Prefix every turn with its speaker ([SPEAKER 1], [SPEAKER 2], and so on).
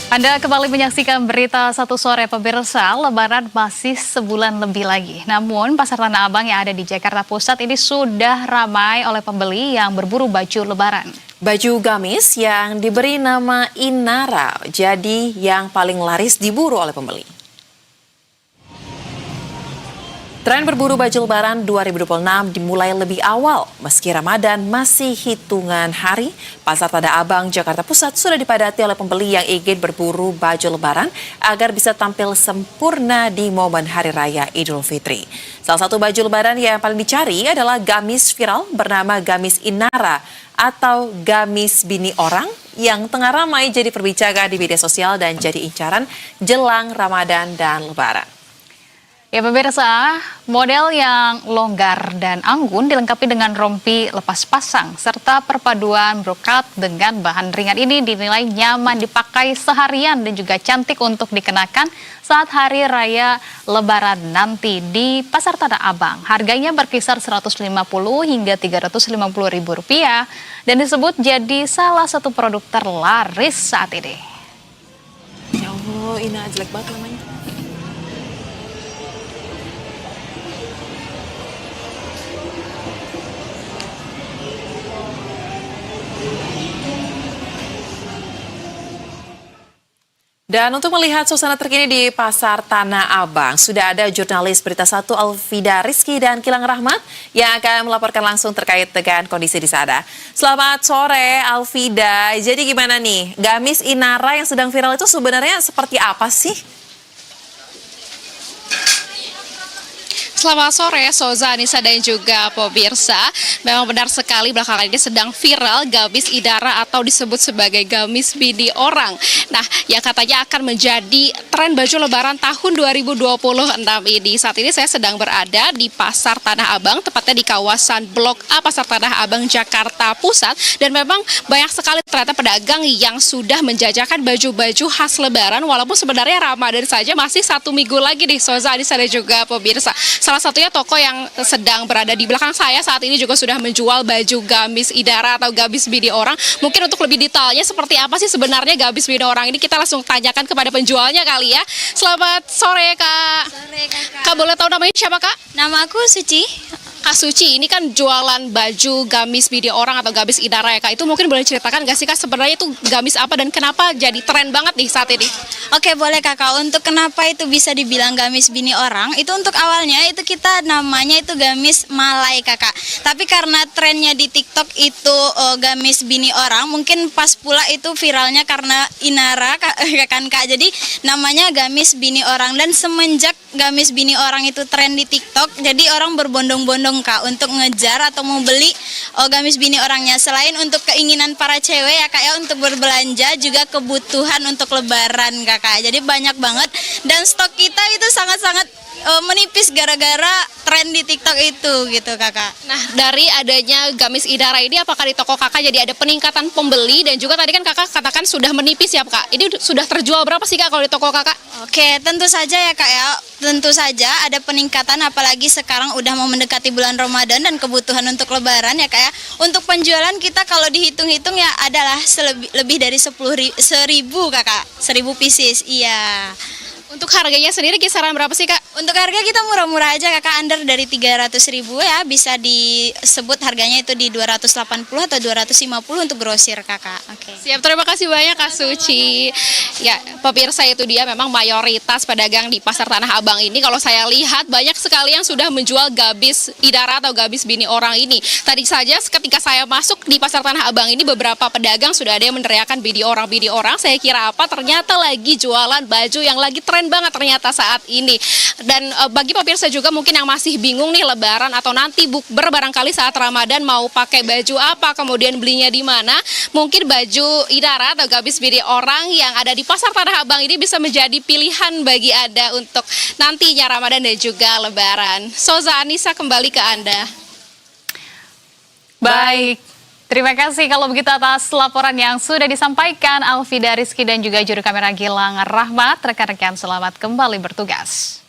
[SPEAKER 1] Anda kembali menyaksikan berita satu sore pemirsa, Lebaran masih sebulan lebih lagi. Namun Pasar Tanah Abang yang ada di Jakarta Pusat ini sudah ramai oleh pembeli yang berburu baju Lebaran.
[SPEAKER 2] Baju gamis yang diberi nama Inara jadi yang paling laris diburu oleh pembeli. Tren berburu baju Lebaran 2026 dimulai lebih awal. Meski Ramadan masih hitungan hari, Pasar Tanah Abang Jakarta Pusat sudah dipadati oleh pembeli yang ingin berburu baju Lebaran agar bisa tampil sempurna di momen Hari Raya Idul Fitri. Salah satu baju Lebaran yang paling dicari adalah gamis viral bernama gamis Inara atau gamis bini orang yang tengah ramai jadi perbincangan di media sosial dan jadi incaran jelang Ramadan dan Lebaran.
[SPEAKER 1] Ya pemirsa, model yang longgar dan anggun dilengkapi dengan rompi lepas pasang serta perpaduan brokat dengan bahan ringan ini dinilai nyaman dipakai seharian dan juga cantik untuk dikenakan saat Hari Raya Lebaran nanti di Pasar Tanah Abang. Harganya berkisar 150 hingga 350 ribu rupiah dan disebut jadi salah satu produk terlaris saat ini.
[SPEAKER 2] Ya Allah, Ina jelek banget namanya. Dan untuk melihat suasana terkini di Pasar Tanah Abang, sudah ada jurnalis Berita 1 Alvida Rizky dan Kilang Rahmat yang akan melaporkan langsung terkait dengan kondisi di sana. Selamat sore Alvida, jadi gimana nih, gamis Inara yang sedang viral itu sebenarnya seperti apa sih?
[SPEAKER 3] Selamat sore, Soza, Anissa, dan juga pemirsa. Memang benar sekali belakangan ini sedang viral gamis Inara atau disebut sebagai gamis bini orang. Nah, yang katanya akan menjadi tren baju Lebaran tahun 2026 ini. Saat ini saya sedang berada di Pasar Tanah Abang, tepatnya di kawasan Blok A Pasar Tanah Abang, Jakarta Pusat. Dan memang banyak sekali ternyata pedagang yang sudah menjajakan baju-baju khas Lebaran, walaupun sebenarnya Ramadan saja masih 1 minggu lagi nih, Soza, Anissa, dan juga pemirsa. Salah satunya toko yang sedang berada di belakang saya saat ini juga sudah menjual baju gamis Inara atau gamis bini orang. Mungkin untuk lebih detailnya seperti apa sih sebenarnya gamis bini orang ini, kita langsung tanyakan kepada penjualnya kali ya. Selamat sore, Kak.
[SPEAKER 4] Sore, Kakak.
[SPEAKER 3] Kak, boleh tahu namanya siapa, Kak?
[SPEAKER 4] Nama aku Suci.
[SPEAKER 3] Kak Suci, ini kan jualan baju gamis bini orang atau gamis Inara ya, Kak. Itu mungkin boleh ceritakan nggak sih, Kak, sebenarnya itu gamis apa dan kenapa jadi tren banget nih saat ini?
[SPEAKER 4] Oke, boleh Kakak. Untuk kenapa itu bisa dibilang gamis bini orang, itu untuk awalnya itu kita namanya itu gamis Malai, Kakak. Tapi karena trennya di TikTok itu gamis bini orang, mungkin pas pula itu viralnya karena Inara, kan Kak. Jadi namanya gamis bini orang, dan semenjak gamis bini orang itu tren di TikTok, jadi orang berbondong-bondong, Kak, untuk ngejar atau mau beli gamis bini orangnya. Selain untuk keinginan para cewek ya, Kak, ya, untuk berbelanja, juga kebutuhan untuk Lebaran, Kakak. Jadi banyak banget, dan stok kita itu sangat-sangat menipis gara-gara tren di TikTok itu gitu, Kakak.
[SPEAKER 3] Nah, dari adanya gamis Inara ini, apakah di toko Kakak jadi ada peningkatan pembeli, dan juga tadi kan Kakak katakan sudah menipis ya, Kak? Ini sudah terjual berapa sih, Kak, kalau di toko Kakak?
[SPEAKER 4] Oke, tentu saja ya, Kak, ya. Tentu saja ada peningkatan, apalagi sekarang udah mau mendekati bulan Ramadan dan kebutuhan untuk Lebaran ya, Kak, ya. Untuk penjualan kita kalau dihitung-hitung ya adalah lebih dari 10.000, Kakak. 1000 pieces, iya.
[SPEAKER 3] Untuk harganya sendiri kisaran berapa sih, Kak?
[SPEAKER 4] Untuk harga kita murah-murah aja, Kakak, under dari 300.000 ya, bisa disebut harganya itu di 280 atau 250 untuk grosir, Kakak. Oke.
[SPEAKER 3] Siap, terima kasih banyak, Kak Suci. Ya, pemirsa, itu dia memang mayoritas pedagang di Pasar Tanah Abang ini. Kalau saya lihat banyak sekali yang sudah menjual gamis Inara atau gamis bini orang ini. Tadi saja ketika saya masuk di Pasar Tanah Abang ini, beberapa pedagang sudah ada yang meneriakan bini orang, bini orang. Saya kira apa? Ternyata lagi jualan baju yang lagi tren banget ternyata saat ini. Dan bagi pemirsa juga mungkin yang masih bingung nih Lebaran atau nanti bukber barangkali saat Ramadan mau pakai baju apa, kemudian belinya di mana, mungkin baju Inara atau gamis bini orang yang ada di Pasar Tanah Abang ini bisa menjadi pilihan bagi Anda untuk nantinya Ramadan dan juga Lebaran. Soza, Anissa, kembali ke Anda.
[SPEAKER 1] Baik. Terima kasih kalau begitu atas laporan yang sudah disampaikan Alvida Rizky dan juga juru kamera Gilang Rahmat. Rekan-rekan, selamat kembali bertugas.